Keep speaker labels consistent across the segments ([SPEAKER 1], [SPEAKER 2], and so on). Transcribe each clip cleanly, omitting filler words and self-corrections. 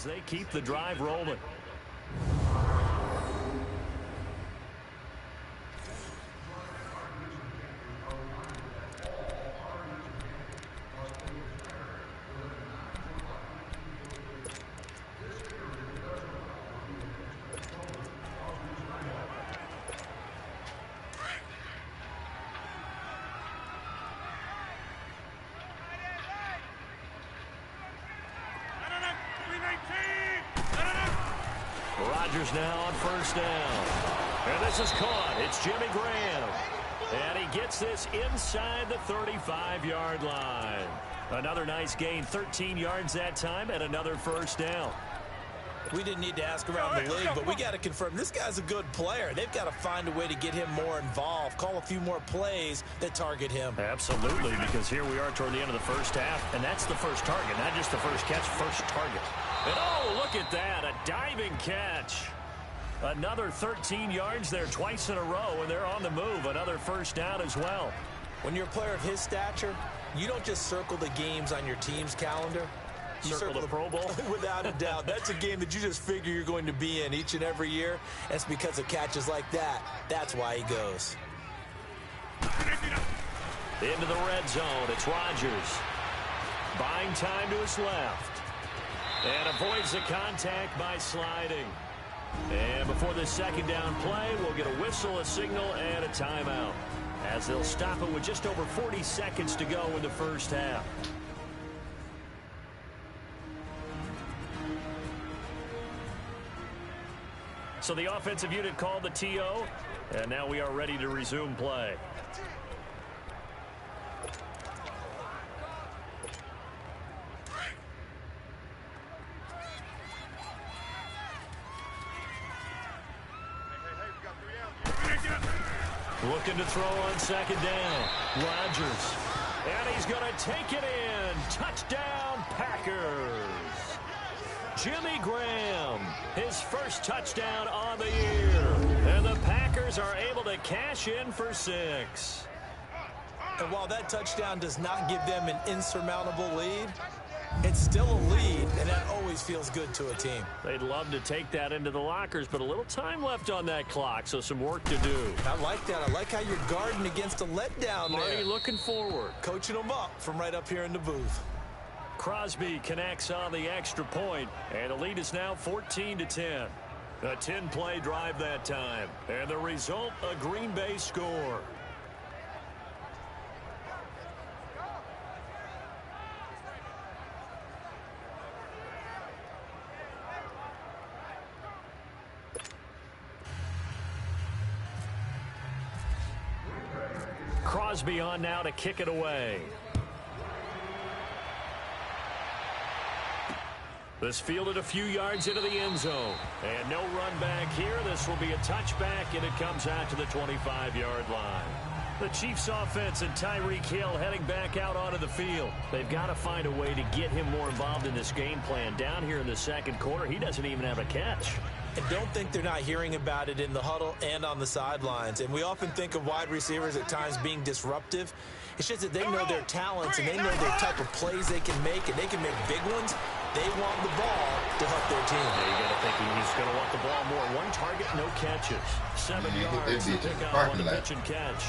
[SPEAKER 1] as they keep the drive rolling. Rodgers now on first down. And this is caught. It's Jimmy Graham. And he gets this inside the 35-yard line. Another nice gain, 13 yards that time, and another first down.
[SPEAKER 2] We didn't need to ask around the league, but we got to confirm this guy's a good player. They've got to find a way to get him more involved, call a few more plays that target him.
[SPEAKER 1] Absolutely, because here we are toward the end of the first half, and that's the first target, not just the first catch, first target. And oh, look at that, a diving catch. Another 13 yards there twice in a row, and they're on the move. Another first down as well.
[SPEAKER 2] When you're a player of his stature, you don't just circle the games on your team's calendar. You
[SPEAKER 1] circle the Pro Bowl?
[SPEAKER 2] Without a doubt. That's a game that you just figure you're going to be in each and every year. And it's because of catches like that. That's why he goes.
[SPEAKER 1] Into the red zone. It's Rodgers. Buying time to his left. And avoids the contact by sliding. And before the second down play, we'll get a whistle, a signal, and a timeout, as they'll stop it with just over 40 seconds to go in the first half. So the offensive unit called the TO, and now we are ready to resume play. Looking to throw on second down. Rodgers. And he's going to take it in. Touchdown, Packers. Jimmy Graham, his first touchdown on the year. And the Packers are able to cash in for 6.
[SPEAKER 2] And while that touchdown does not give them an insurmountable lead, it's still a lead, and that always feels good to a team.
[SPEAKER 1] They'd love to take that into the lockers, but a little time left on that clock, so some work to do.
[SPEAKER 2] I like that. I like how you're guarding against a letdown there.
[SPEAKER 1] Marty looking forward.
[SPEAKER 2] Coaching them up from right up here in the booth.
[SPEAKER 1] Crosby connects on the extra point, and the lead is now 14-10. A 10-play drive that time, and the result, a Green Bay score. Crosby on now to kick it away. This fielded a few yards into the end zone. And no run back here. This will be a touchback, and it comes out to the 25-yard line. The Chiefs offense and Tyreek Hill heading back out onto the field. They've got to find a way to get him more involved in this game plan. Down here in the second quarter, he doesn't even have a catch.
[SPEAKER 2] And don't think they're not hearing about it in the huddle and on the sidelines. And we often think of wide receivers at times being disruptive. It's just that they know their talents and they know the type of plays they can make, and they can make big ones. They want the ball to help their team.
[SPEAKER 1] Yeah, you got to think he's going to want the ball more. One target, no catches. 7 yards to pick up on the pitch and catch.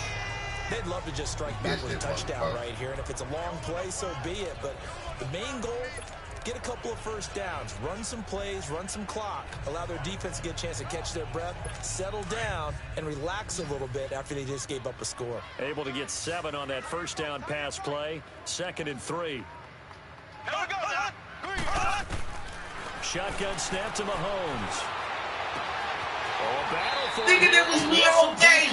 [SPEAKER 2] They'd love to just strike back with a touchdown right here. And if it's a long play, so be it. But the main goal, get a couple of first downs, run some plays, run some clock, allow their defense to get a chance to catch their breath, settle down, and relax a little bit after they just gave up a score.
[SPEAKER 1] Able to get 7 on that first down pass play. 2nd and 3.
[SPEAKER 3] Here we go, now.
[SPEAKER 1] Shotgun snap to Mahomes. Oh, battle for
[SPEAKER 4] Nigga, that was me all day.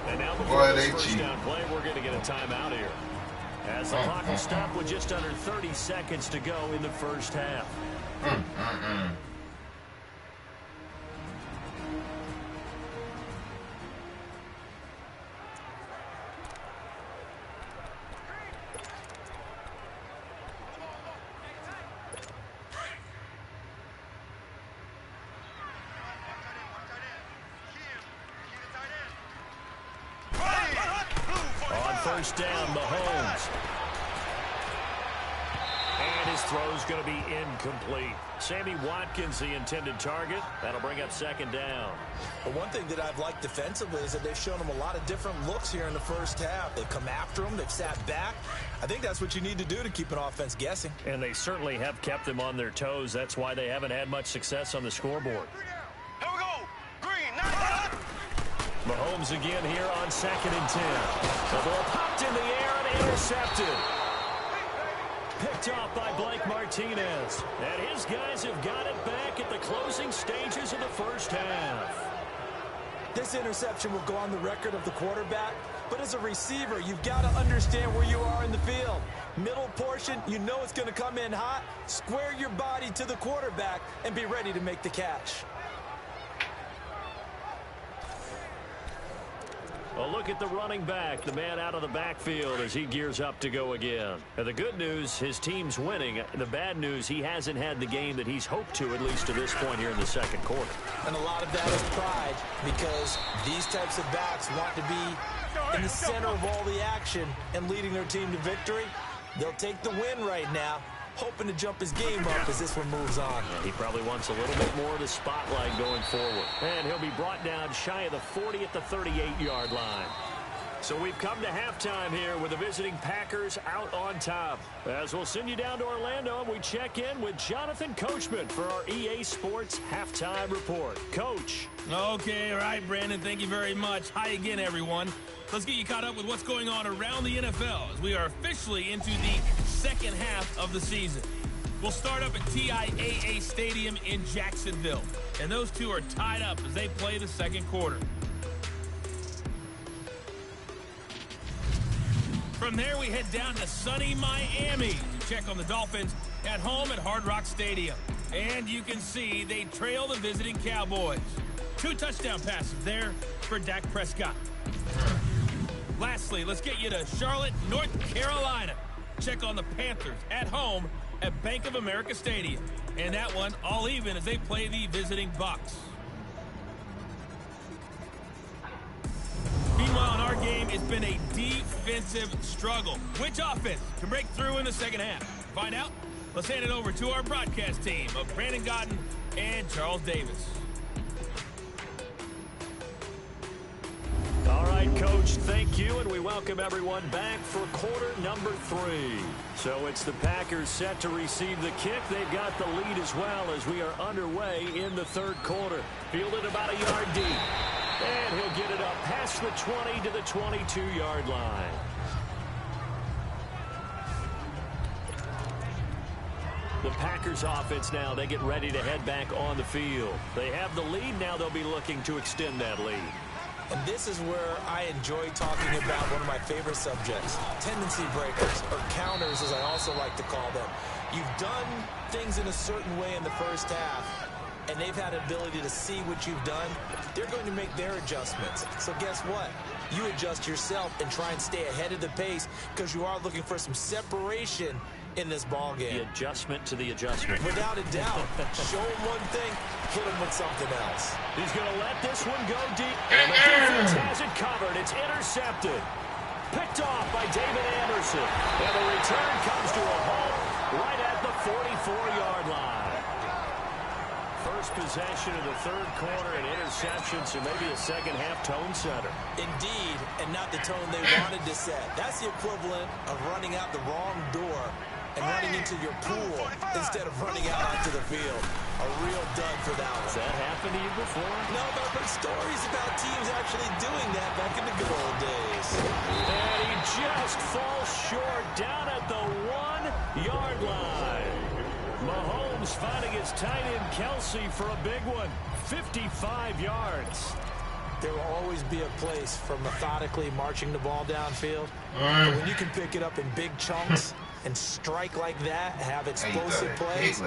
[SPEAKER 1] And now before this first down play, we're going to get a timeout here, as the clock will stop with just under 30 seconds to go in the first half. First down, Mahomes. And his throw is going to be incomplete. Sammy Watkins, the intended target. That'll bring up second down.
[SPEAKER 2] But one thing that I've liked defensively is that they've shown them a lot of different looks here in the first half. They've come after them. They've sat back. I think that's what you need to do to keep an offense guessing.
[SPEAKER 1] And they certainly have kept them on their toes. That's why they haven't had much success on the scoreboard.
[SPEAKER 3] Here we go. Green.
[SPEAKER 1] Mahomes again here on 2nd and 10. The ball popped in the air and intercepted. Picked off by Blake Martinez. And his guys have got it back at the closing stages of the first half.
[SPEAKER 2] This interception will go on the record of the quarterback, but as a receiver, you've got to understand where you are in the field. Middle portion, you know it's going to come in hot. Square your body to the quarterback and be ready to make the catch.
[SPEAKER 1] A look at the running back, the man out of the backfield as he gears up to go again. And the good news, his team's winning. The bad news, he hasn't had the game that he's hoped to, at least to this point here in the second quarter.
[SPEAKER 2] And a lot of that is pride, because these types of backs want to be in the center of all the action and leading their team to victory. They'll take the win right now, hoping to jump his game up as this one moves on.
[SPEAKER 1] Yeah, he probably wants a little bit more of the spotlight going forward. And he'll be brought down shy of the 40 at the 38-yard line. So we've come to halftime here with the visiting Packers out on top. As we'll send you down to Orlando, and we check in with Jonathan Coachman for our EA Sports Halftime Report. Coach.
[SPEAKER 5] Okay, all right, Brandon, thank you very much. Hi again, everyone. Let's get you caught up with what's going on around the NFL as we are officially into the second half of the season. We'll start up at TIAA Stadium in Jacksonville, and those two are tied up as they play the second quarter. From there, we head down to sunny Miami to check on the Dolphins at home at Hard Rock Stadium. And you can see they trail the visiting Cowboys. 2 touchdown passes there for Dak Prescott. Lastly, let's get you to Charlotte, North Carolina. Check on the Panthers at home at Bank of America Stadium. And that one all even as they play the visiting Bucs. Meanwhile, in our game, it's been a defensive struggle. Which offense can break through in the second half? Find out? Let's hand it over to our broadcast team of Brandon Godden and Charles Davis.
[SPEAKER 1] All right, Coach, thank you, and we welcome everyone back for quarter number 3. So it's the Packers set to receive the kick. They've got the lead as well as we are underway in the third quarter. Fielded about a yard deep. And he'll get it up past the 20 to the 22-yard line. The Packers offense now, they get ready to head back on the field. They have the lead. Now they'll be looking to extend that lead.
[SPEAKER 2] And this is where I enjoy talking about one of my favorite subjects, tendency breakers, or counters as I also like to call them. You've done things in a certain way in the first half, and they've had an ability to see what you've done. They're going to make their adjustments. So guess what? You adjust yourself and try and stay ahead of the pace because you are looking for some separation in this ball game.
[SPEAKER 1] The adjustment to the adjustment.
[SPEAKER 2] Without a doubt. Show him one thing, hit him with something else.
[SPEAKER 1] He's going to let this one go deep. And the defense has it covered. It's intercepted. Picked off by David Anderson. And the return comes to a halt right at the 44-yard line. First possession of the third quarter, an interception, so maybe a second-half tone setter.
[SPEAKER 2] Indeed, and not the tone they wanted to set. That's the equivalent of running out the wrong door and running into your pool instead of running out onto the field. A real dud for that one.
[SPEAKER 1] Has that happened to you before?
[SPEAKER 2] No, but I've heard stories about teams actually doing that back in the good old days.
[SPEAKER 1] And he just falls short down at the 1-yard line. Mahomes finding his tight end Kelsey for a big one. 55 yards.
[SPEAKER 2] There will always be a place for methodically marching the ball downfield. But when you can pick it up in big chunks and strike like that, have explosive plays,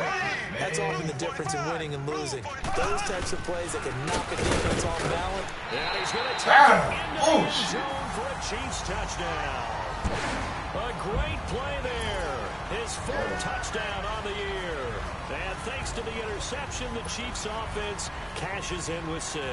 [SPEAKER 2] that's often the difference in winning and losing. Those types of plays that can knock a defense off balance.
[SPEAKER 1] And he's going to take it into the end zone for a Chiefs touchdown. A great play there. His 4th touchdown on the year. And thanks to the interception, the Chiefs offense cashes in with 6.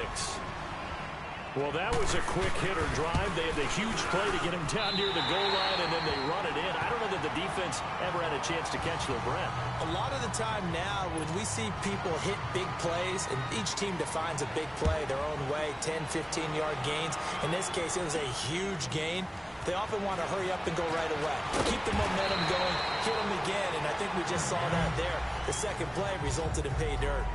[SPEAKER 1] Well, that was a quick hitter drive. They had the huge play to get him down near the goal line, and then they run it in. I don't know that the defense ever had a chance to catch their breath.
[SPEAKER 2] A lot of the time now, when we see people hit big plays, and each team defines a big play their own way, 10, 15-yard gains. In this case, it was a huge gain. They often want to hurry up and go right away. Keep the momentum going, hit them again, and I think we just saw that there. The second play resulted in pay dirt.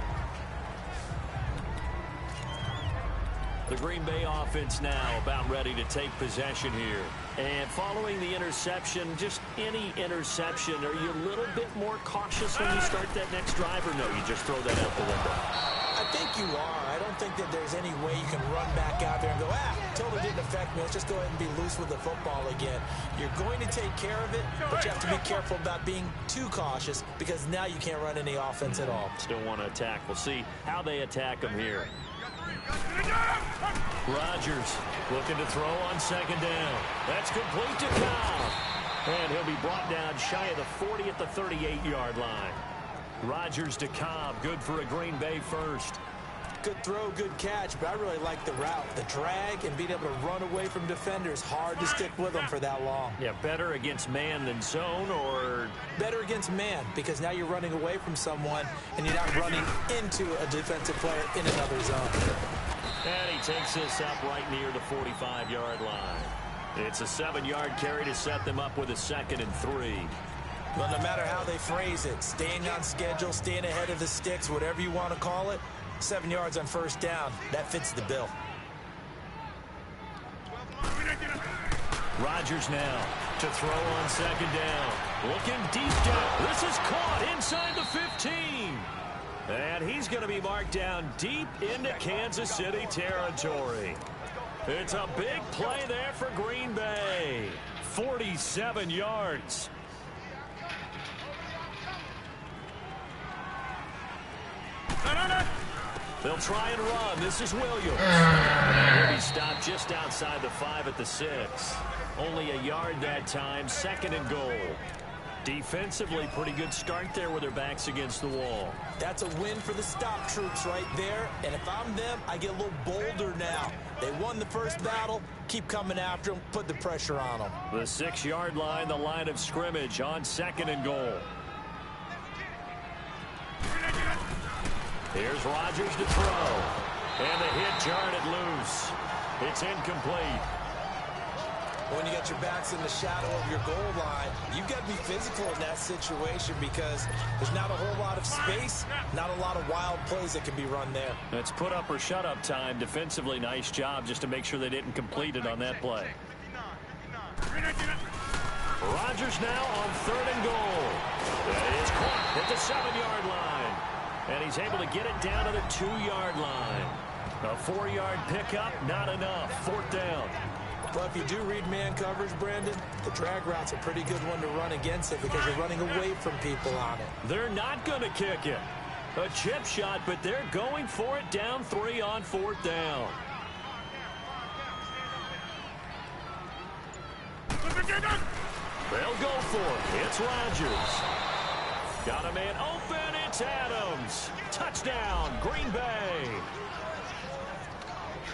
[SPEAKER 1] The Green Bay offense now about ready to take possession here. And following the interception, just any interception, are you a little bit more cautious when you start that next drive, or no, you just throw that out the window?
[SPEAKER 2] I think you are. I don't think that there's any way you can run back out there and go, totally didn't affect me. Let's just go ahead and be loose with the football again. You're going to take care of it, but you have to be careful about being too cautious because now you can't run any offense at all.
[SPEAKER 1] Still want to attack. We'll see how they attack them here. Rodgers looking to throw on second down. That's complete to Cobb. And he'll be brought down shy of the 40 at the 38-yard line. Rodgers to Cobb, good for a Green Bay first.
[SPEAKER 2] Good throw, good catch, but I really like the route. The drag and being able to run away from defenders, hard to stick with them for that long.
[SPEAKER 1] Yeah, better against man than zone, or?
[SPEAKER 2] Better against man, because now you're running away from someone and you're not running into a defensive player in another zone.
[SPEAKER 1] And he takes this up right near the 45-yard line. It's a 7-yard carry to set them up with a 2nd and 3.
[SPEAKER 2] Well, no matter how they phrase it, staying on schedule, staying ahead of the sticks, whatever you want to call it, 7 yards on first down, that fits the bill.
[SPEAKER 1] Rodgers now to throw on second down. Looking deep down. This is caught inside the 15. And he's going to be marked down deep into Kansas City territory. It's a big play there for Green Bay. 47 yards. They'll try and run. This is Williams. He'll be stopped just outside the 5 at the 6. Only a yard that time. 2nd and goal. Defensively, pretty good start there with their backs against the wall.
[SPEAKER 2] That's a win for the stop troops right there. And if I'm them, I get a little bolder now. They won the first battle. Keep coming after them. Put the pressure on them.
[SPEAKER 1] The 6-yard line, the line of scrimmage on 2nd and goal. Here's Rodgers to throw. And the hit jarred it loose. It's incomplete.
[SPEAKER 2] When you got your backs in the shadow of your goal line, you've got to be physical in that situation because there's not a whole lot of space, not a lot of wild plays that can be run there.
[SPEAKER 1] It's put up or shut up time. Defensively, nice job just to make sure they didn't complete it on that play. Rodgers now on 3rd and goal. That is caught at the 7-yard line. And he's able to get it down to the 2-yard line. A 4-yard pickup, not enough. 4th down.
[SPEAKER 2] Well, if you do read man coverage, Brandon, the drag route's a pretty good one to run against it because you're running away from people on it.
[SPEAKER 1] They're not going to kick it. A chip shot, but they're going for it down 3 on 4th down. They'll go for it. It's Rodgers. Got a man open. It's Adams. Touchdown, Green Bay.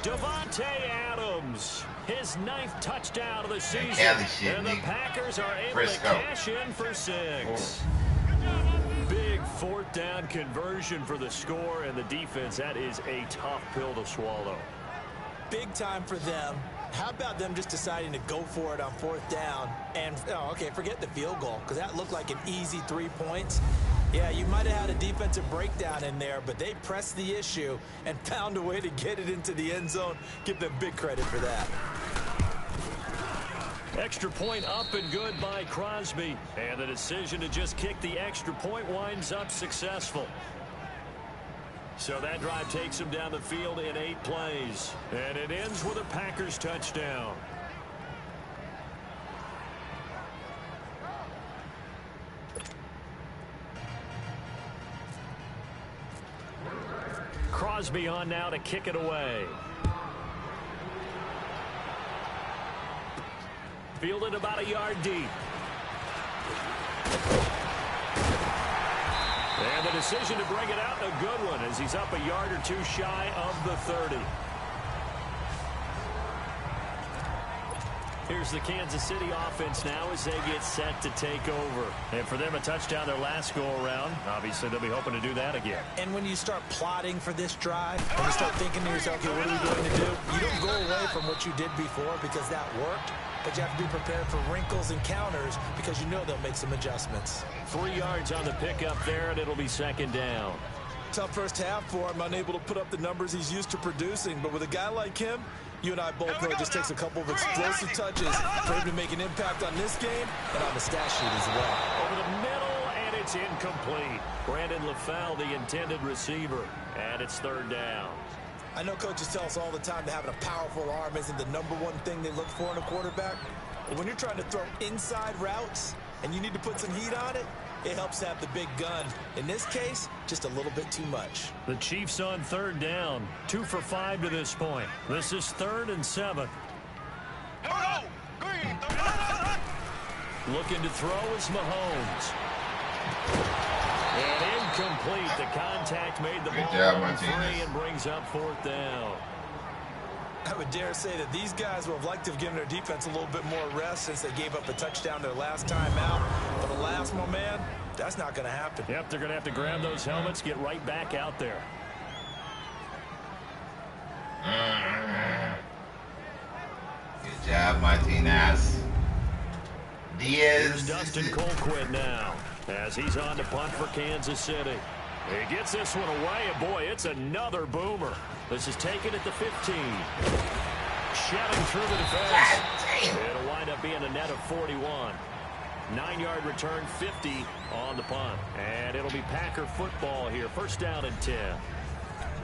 [SPEAKER 1] Devontae Adams, his 9th touchdown of the season. And the Packers are able to cash in for 6. Big 4th down conversion for the score, and the defense, that is a tough pill to swallow.
[SPEAKER 2] Big time for them. How about them just deciding to go for it on 4th down? And, forget the field goal, because that looked like an easy 3 points. Yeah, you might have had a defensive breakdown in there, but they pressed the issue and found a way to get it into the end zone. Give them big credit for that.
[SPEAKER 1] Extra point up and good by Crosby. And the decision to just kick the extra point winds up successful. So that drive takes him down the field in 8 plays. And it ends with a Packers touchdown. Crosby on now to kick it away. Fielded about a yard deep. And the decision to bring it out, a good one, as he's up a yard or two shy of the 30. Here's the Kansas City offense now as they get set to take over. And for them, a touchdown their last go-around. Obviously, they'll be hoping to do that again.
[SPEAKER 2] And when you start plotting for this drive, when you start thinking to yourself, okay, what are we going to do? You don't go away from what you did before because that worked. But you have to be prepared for wrinkles and counters because you know they'll make some adjustments.
[SPEAKER 1] 3 yards on the pickup there, and it'll be second down.
[SPEAKER 2] Tough first half for him, unable to put up the numbers he's used to producing. But with a guy like him, you and I both know it just takes a couple of explosive touches for him to make an impact on this game and on the stat sheet as well.
[SPEAKER 1] Over the middle, and it's incomplete. Brandon LaFell, the intended receiver, and it's third down.
[SPEAKER 2] I know coaches tell us all the time that having a powerful arm isn't the #1 thing they look for in a quarterback. But when you're trying to throw inside routes and you need to put some heat on it, it helps to have the big gun. In this case, just a little bit too much.
[SPEAKER 1] The Chiefs on third down. 2 for 5 to this point. This is 3rd and 7. Looking to throw is Mahomes. And incomplete. The contact made the ball on 3 and brings up 4th down.
[SPEAKER 2] I would dare say that these guys would have liked to have given their defense a little bit more rest since they gave up a touchdown their last time out. But alas, my man, that's not going to happen.
[SPEAKER 1] Yep, they're going to have to grab those helmets, get right back out there.
[SPEAKER 4] Good job, Martinez.
[SPEAKER 1] Here's Dustin Colquitt now as he's on to punt for Kansas City. He gets this one away, and boy, it's another boomer. This is taken at the 15. Shedding through the defense. It'll wind up being a net of 41. 9-yard return, 50 on the punt. And it'll be Packer football here. First down and 10.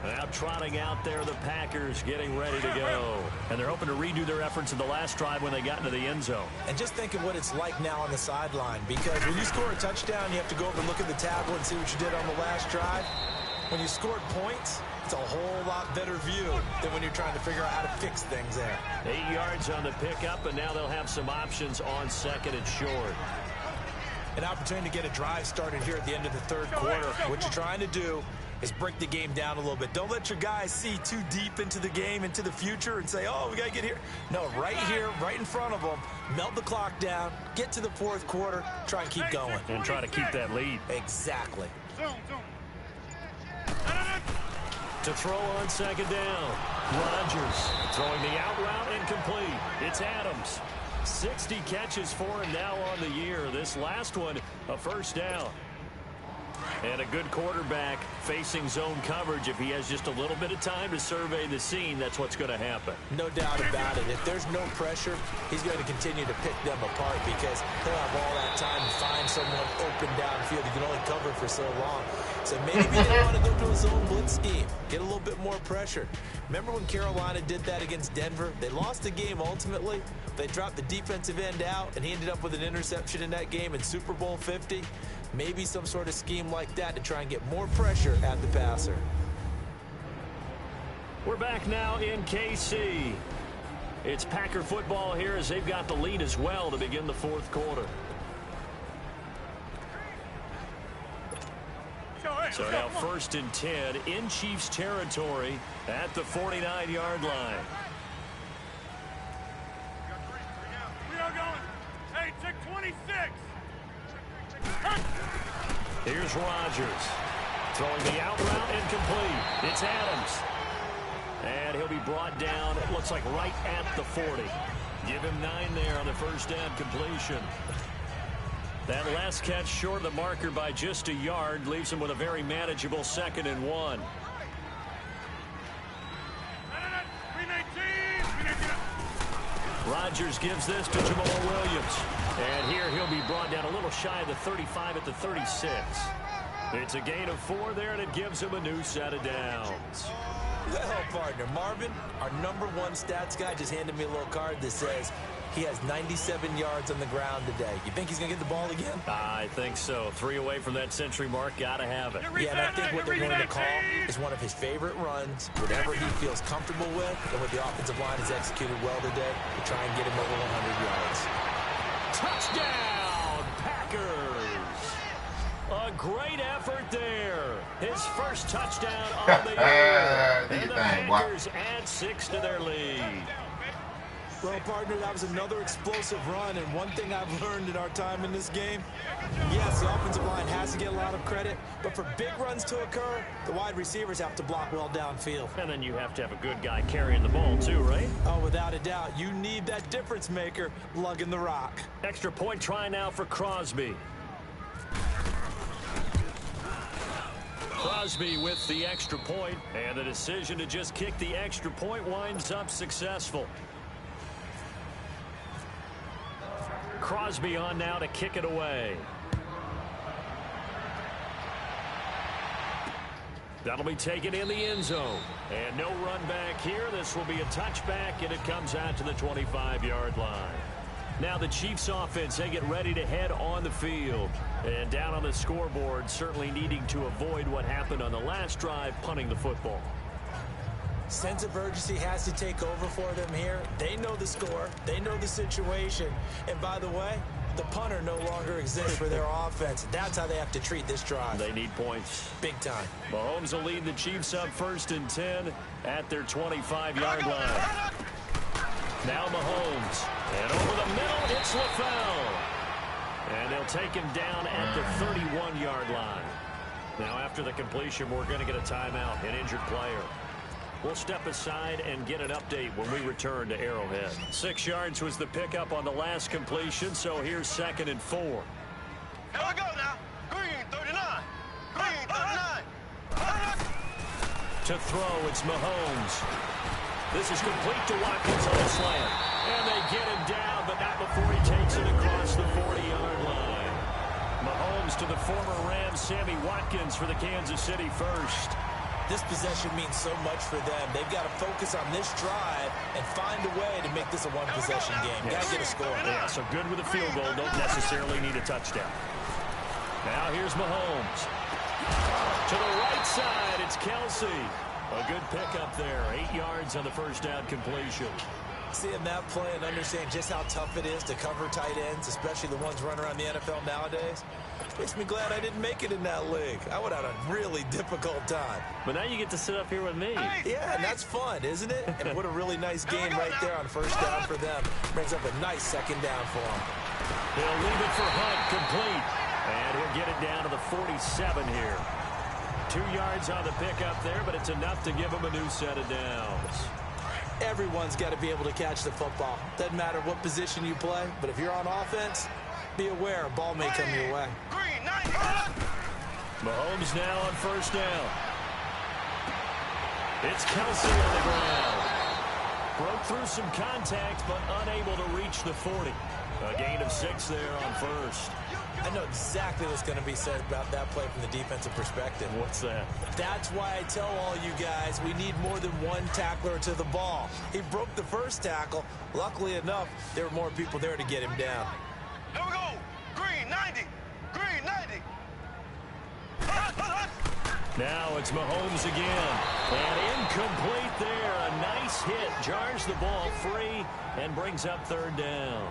[SPEAKER 1] Now trotting out there, the Packers getting ready to go. And they're hoping to redo their efforts in the last drive when they got into the end zone.
[SPEAKER 2] And just think of what it's like now on the sideline, because when you score a touchdown, you have to go over and look at the tablet and see what you did on the last drive. When you scored points, it's a whole lot better view than when you're trying to figure out how to fix things there.
[SPEAKER 1] 8 yards on the pickup, and now they'll have some options on 2nd and short.
[SPEAKER 2] An opportunity to get a drive started here at the end of the 3rd quarter. What you're trying to do is break the game down a little bit. Don't let your guys see too deep into the game, into the future, and say, oh, we got to get here. No, right here, right in front of them, melt the clock down, get to the 4th quarter, try and keep going.
[SPEAKER 1] And try to keep that lead.
[SPEAKER 2] Exactly.
[SPEAKER 1] To throw on 2nd down. Rodgers throwing the out route incomplete. It's Adams. 60 catches for him now on the year. This last one, a first down. And a good quarterback facing zone coverage. If he has just a little bit of time to survey the scene, that's what's going to happen.
[SPEAKER 2] No doubt about it. If there's no pressure, he's going to continue to pick them apart because he'll have all that time to find someone open downfield. He can only cover for so long. So maybe they want to go to a zone blitz scheme, get a little bit more pressure. Remember when Carolina did that against Denver? They lost the game ultimately. They dropped the defensive end out, and he ended up with an interception in that game in Super Bowl 50. Maybe some sort of scheme like that to try and get more pressure at the passer.
[SPEAKER 1] We're back now in KC. It's Packer football here as they've got the lead as well to begin the 4th quarter. So now 1st and 10 in Chiefs territory at the 49-yard line.
[SPEAKER 3] We are going. Hey, check 26.
[SPEAKER 1] Here's Rodgers. Throwing the out route incomplete. It's Adams. And he'll be brought down, it looks like right at the 40. Give him 9 there on the first down completion. That last catch short of the marker by just a yard leaves him with a very manageable 2nd and 1. Rodgers gives this to Jamal Williams. And here he'll be brought down a little shy of the 35 at the 36. It's a gain of 4 there, and it gives him a new set of downs.
[SPEAKER 2] Well, partner, Marvin, our #1 stats guy just handed me a little card that says he has 97 yards on the ground today. You think he's going to get the ball again?
[SPEAKER 1] I think so. 3 away from that century mark. Got to have it.
[SPEAKER 2] Yeah, and I think what they're going to call is one of his favorite runs, whatever he feels comfortable with, and what the offensive line has executed well today to try and get him over 100 yards.
[SPEAKER 1] Touchdown, Packers. A great effort there. His first touchdown of the year. And the Packers add 6 to their lead.
[SPEAKER 2] Well, partner, that was another explosive run, and one thing I've learned in our time in this game, yes, the offensive line has to get a lot of credit, but for big runs to occur, the wide receivers have to block well downfield.
[SPEAKER 1] And then you have to have a good guy carrying the ball too, right?
[SPEAKER 2] Oh, without a doubt, you need that difference maker lugging the rock.
[SPEAKER 1] Extra point try now for Crosby. Crosby with the extra point, and the decision to just kick the extra point winds up successful. Crosby on now to kick it away. That'll be taken in the end zone. And no run back here. This will be a touchback, and it comes out to the 25-yard line. Now the Chiefs offense, they get ready to head on the field. And down on the scoreboard, certainly needing to avoid what happened on the last drive, punting the football.
[SPEAKER 2] Sense of urgency has to take over for them here. They know the score. They know the situation. And by the way, the punter no longer exists for their offense. That's how they have to treat this drive.
[SPEAKER 1] They need points.
[SPEAKER 2] Big time.
[SPEAKER 1] Mahomes will lead the Chiefs up 1st and 10 at their 25-yard line. Now Mahomes. And over the middle, it's LaFell. And they'll take him down at the 31-yard line. Now after the completion, we're going to get a timeout, an injured player. We'll step aside and get an update when we return to Arrowhead. 6 yards was the pickup on the last completion, so here's 2nd and 4.
[SPEAKER 3] Here we go now. Green 39. Green 39.
[SPEAKER 1] To throw, it's Mahomes. This is complete to Watkins on the slant. And they get him down, but not before he takes it across the 40-yard line. Mahomes to the former Rams, Sammy Watkins for the Kansas City first.
[SPEAKER 2] This possession means so much for them. They've got to focus on this drive and find a way to make this a one-possession game. Got to get a score.
[SPEAKER 1] Yeah, so good with a field goal. Don't necessarily need a touchdown. Now here's Mahomes. To the right side, it's Kelsey. A good pickup there. 8 yards on the first down completion.
[SPEAKER 2] Seeing that play and understand just how tough it is to cover tight ends, especially the ones running around the NFL nowadays, makes me glad I didn't make it in that league. I would have had a really difficult time.
[SPEAKER 1] But now you get to sit up here with me.
[SPEAKER 2] Yeah, and that's fun, isn't it? And what a really nice game right there on 1st down for them. Brings up a nice 2nd down for them.
[SPEAKER 1] They'll leave it for Hunt, complete. And he'll get it down to the 47 here. 2 yards on the pickup there, but it's enough to give him a new set of downs.
[SPEAKER 2] Everyone's got to be able to catch the football. Doesn't matter what position you play, but if you're on offense, be aware a ball may come your way.
[SPEAKER 3] Green 90.
[SPEAKER 1] Mahomes now on 1st down. It's Kelsey on the ground. Broke through some contact, but unable to reach the 40. A gain of 6 there on 1st.
[SPEAKER 2] I know exactly what's going to be said about that play from the defensive perspective.
[SPEAKER 1] What's that?
[SPEAKER 2] That's why I tell all you guys we need more than one tackler to the ball. He broke the first tackle. Luckily enough, there were more people there to get him down.
[SPEAKER 3] Here we go. Green 90. Green 90.
[SPEAKER 1] Now it's Mahomes again. And incomplete there. A nice hit. Jars the ball free and brings up 3rd down.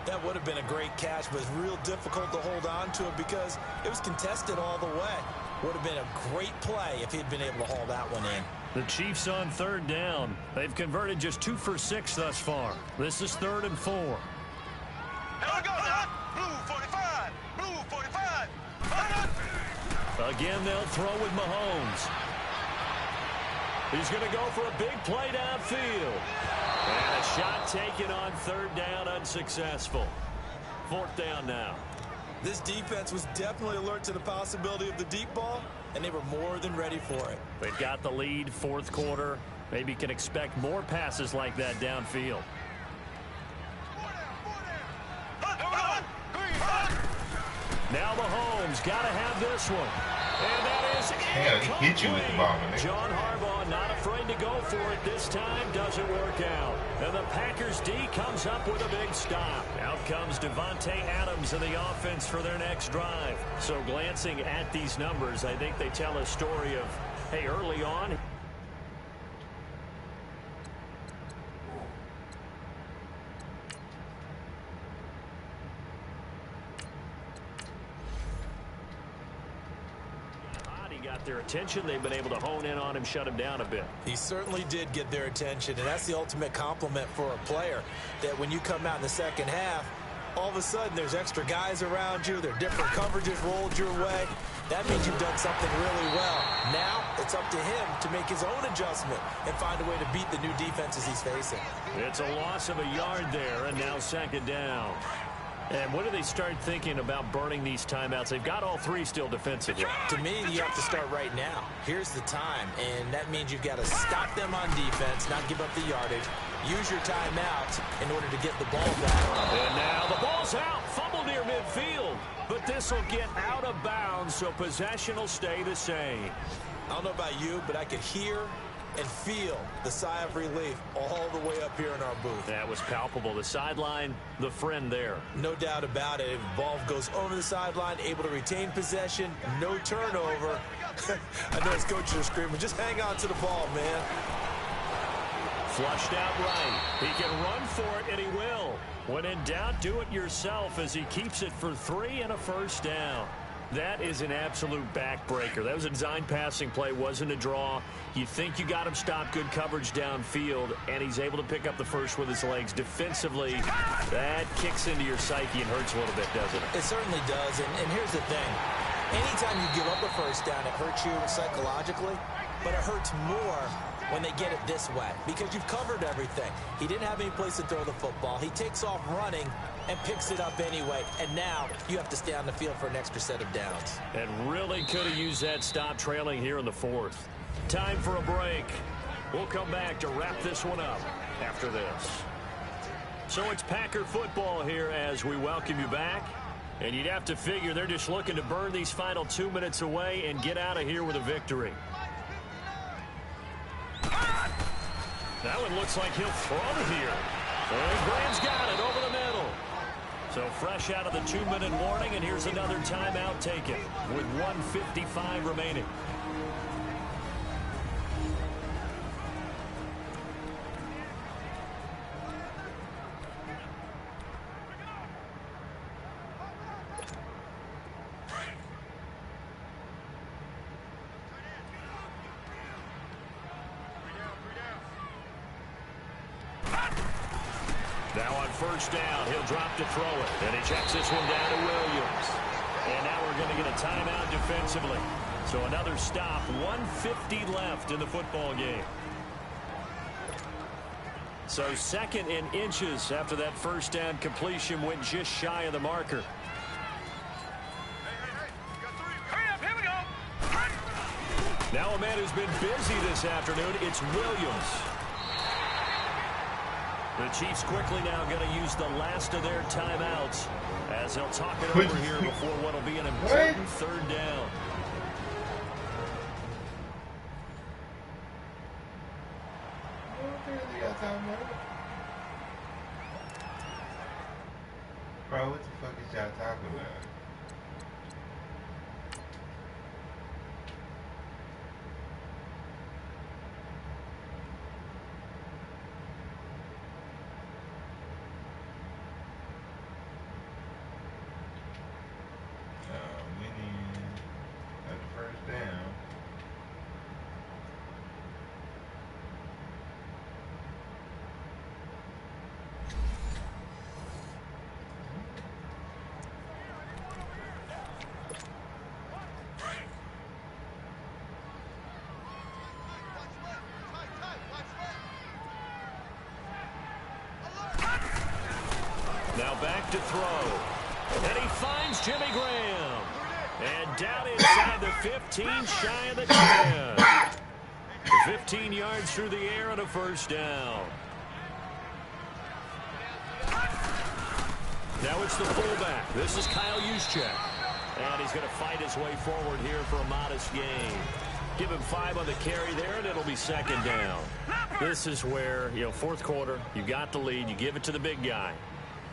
[SPEAKER 2] That would have been a great catch, but it's real difficult to hold on to it because it was contested all the way. Would have been a great play if he'd been able to haul that one in.
[SPEAKER 1] The Chiefs on 3rd down. They've converted just 2 for 6 thus far. This is 3rd and 4.
[SPEAKER 3] Here we go now. Blue 45. Blue 45.
[SPEAKER 1] Again, they'll throw with Mahomes. He's going to go for a big play downfield. And a shot taken on 3rd down, unsuccessful. 4th down now.
[SPEAKER 2] This defense was definitely alert to the possibility of the deep ball, and they were more than ready for it.
[SPEAKER 1] They've got the lead, 4th quarter. Maybe can expect more passes like that downfield. Now Mahomes got to have this one. And that is
[SPEAKER 4] he hit you with the ball, man.
[SPEAKER 1] John Harbaugh not afraid to go for it this time. Doesn't work out. And the Packers D comes up with a big stop. Out comes Devontae Adams in the offense for their next drive. So glancing at these numbers, I think they tell a story of, hey, early on, their attention. They've been able to hone in on him, shut him down a bit.
[SPEAKER 2] He certainly did get their attention, and that's the ultimate compliment for a player, that when you come out in the second half, all of a sudden there's extra guys around you, there are different coverages rolled your way. That means you've done something really well. Now it's up to him to make his own adjustment and find a way to beat the new defenses he's facing.
[SPEAKER 1] It's a loss of a yard there, and now second down. And when do they start thinking about burning these timeouts? They've got all three still defensively.
[SPEAKER 2] To me, you have to start right now. Here's the time, and that means you've got to stop them on defense, not give up the yardage. Use your timeouts in order to get the ball back.
[SPEAKER 1] And now the ball's out. Fumble near midfield. But this will get out of bounds, so possession will stay the same.
[SPEAKER 2] I don't know about you, but I could hear and feel the sigh of relief all the way up here in our booth.
[SPEAKER 1] That was palpable. The sideline, the friend there.
[SPEAKER 2] No doubt about it. If the ball goes over the sideline, able to retain possession, no turnover. I know his coaches are screaming, just hang on to the ball, man.
[SPEAKER 1] Flushed out right. He can run for it, and he will. When in doubt, do it yourself as he keeps it for 3 and a first down. That is an absolute backbreaker. That was a design passing play, wasn't a draw. You think you got him stopped, good coverage downfield, and he's able to pick up the first with his legs. Defensively, that kicks into your psyche and hurts a little bit, doesn't it?
[SPEAKER 2] It certainly does, and here's the thing. Anytime you give up a first down, it hurts you psychologically, but it hurts more when they get it this way because you've covered everything. He didn't have any place to throw the football. He takes off running and picks it up anyway, and now you have to stay on the field for an extra set of downs.
[SPEAKER 1] And really could have used that stop trailing here in the fourth. Time for a break. We'll come back to wrap this one up after this. So it's Packer football here as we welcome you back. And you'd have to figure they're just looking to burn these final 2 minutes away and get out of here with a victory. That one looks like he'll throw here. And Graham's got it over the middle. So fresh out of the 2-minute warning, and here's another timeout taken with 1:55 remaining. Now on first down, he'll drop to throw it. And he checks this one down to Williams. And now we're going to get a timeout defensively. So another stop, 1:50 left in the football game. So second in inches after that first down completion went just shy of the marker. Now a man who's been busy this afternoon, it's Williams. The Chiefs quickly now going to use the last of their timeouts as they'll talk it over here before what will be an important third down.
[SPEAKER 4] Bro, what the fuck is y'all talking about? Now back to throw. And he finds Jimmy Graham. And down inside the 15, shy of the 10. 15 yards through the air and a first down. Now it's the fullback. This is Kyle Juszczyk. And he's going to fight his way forward here for a modest gain. Give him 5 on the carry there, and it'll be second down. This is where, fourth quarter, you got the lead. You give it to the big guy.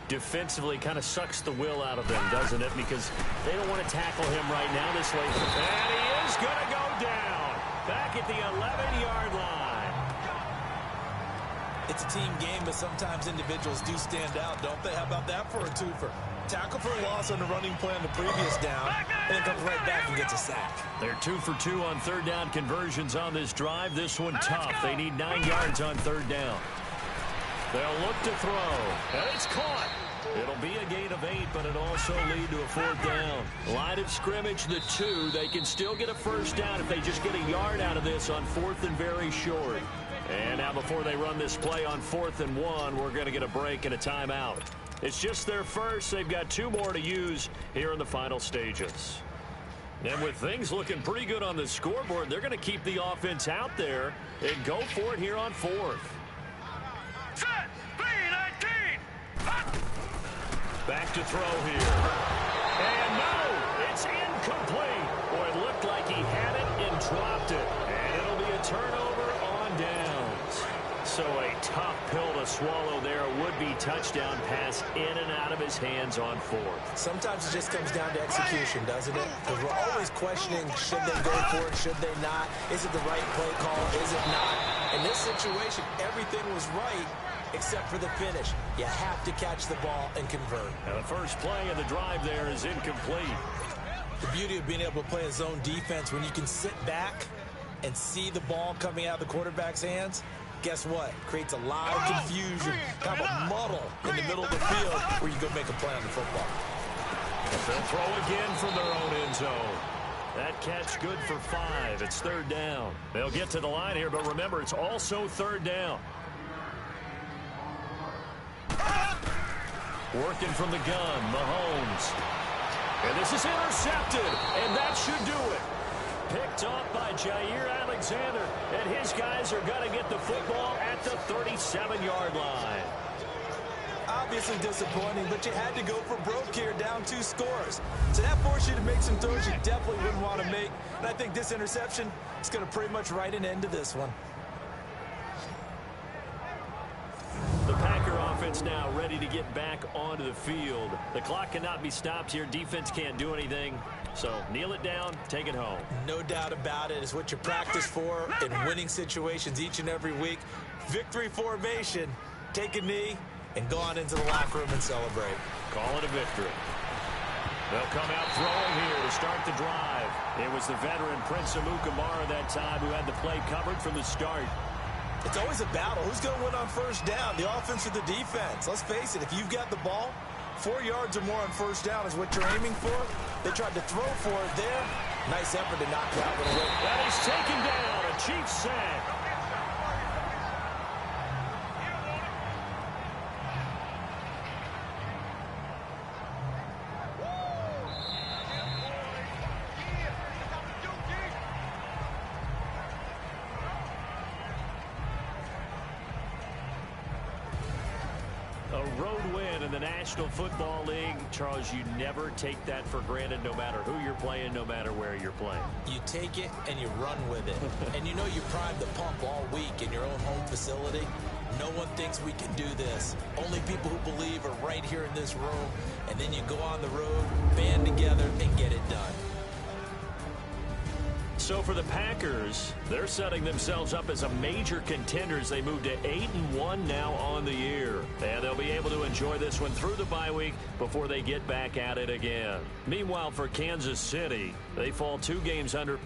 [SPEAKER 4] Defensively kind of sucks the will out of them, doesn't it? Because they don't want to tackle him right now this late. And he is going to go down back at the 11-yard line.
[SPEAKER 2] It's a team game, but sometimes individuals do stand out, don't they? How about that for a twofer? Tackle for a loss on the running play on the previous down, and then comes right back and gets a sack.
[SPEAKER 1] They're 2 for 2 on third down conversions on this drive. This one tough. They need 9 yards on third down. They'll look to throw, and it's caught. It'll be a gain of 8, but it'll also lead to a fourth down. Line of scrimmage, the 2. They can still get a first down if they just get a yard out of this on fourth and very short. And now before they run this play on 4th and 1, we're going to get a break and a timeout. It's just their first. They've got 2 more to use here in the final stages. And with things looking pretty good on the scoreboard, they're going to keep the offense out there and go for it here on 4th.
[SPEAKER 3] Set, B-19.
[SPEAKER 1] Back to throw here. And no, it's incomplete. Boy, it looked like he had it and dropped it. And it'll be a turnover on downs. So a tough pill to swallow there. A would-be touchdown pass in and out of his hands on 4th.
[SPEAKER 2] Sometimes it just comes down to execution, doesn't it? Because we're always questioning, should they go for it, should they not? Is it the right play call, is it not? In this situation, everything was right except for the finish. You have to catch the ball and convert.
[SPEAKER 1] Now the first play of the drive there is incomplete.
[SPEAKER 2] The beauty of being able to play a zone defense when you can sit back and see the ball coming out of the quarterback's hands, guess what? Creates a lot of confusion, kind of a muddle in the middle of the field where you go make a play on the football.
[SPEAKER 1] They'll throw again from their own end zone. That catch good for 5. It's third down. They'll get to the line here, but remember, it's also third down. Working from the gun, Mahomes. And this is intercepted, and that should do it. Picked off by Jair Alexander, and his guys are going to get the football at the 37-yard line.
[SPEAKER 2] Obviously disappointing, but you had to go for broke here, down 2 scores. So that forced you to make some throws you definitely wouldn't want to make. And I think this interception is going to pretty much write an end to this one.
[SPEAKER 1] The Packer offense now ready to get back onto the field. The clock cannot be stopped here. Defense can't do anything. So kneel it down, take it home.
[SPEAKER 2] No doubt about it. It's what you practice for in winning situations each and every week. Victory formation. Take a knee and go on into the locker room and celebrate.
[SPEAKER 1] Call it a victory. They'll come out throwing here to start the drive. It was the veteran Prince Amukamara that time who had the play covered from the start.
[SPEAKER 2] It's always a battle. Who's going to win on first down, the offense or the defense? Let's face it, if you've got the ball, 4 yards or more on first down is what you're aiming for. They tried to throw for it there. Nice effort to knock that one away.
[SPEAKER 1] That is taken down. A Chiefs sack. A road win in the National Football League. Charles, you never take that for granted no matter who you're playing, no matter where you're playing.
[SPEAKER 2] You take it and you run with it. And you know you primed the pump all week in your own home facility. No one thinks we can do this. Only people who believe are right here in this room. And then you go on the road, band together, and get it done.
[SPEAKER 1] So for the Packers, they're setting themselves up as a major contender as they move to 8-1 now on the year. And they'll be able to enjoy this one through the bye week before they get back at it again. Meanwhile, for Kansas City, they fall 2 games under.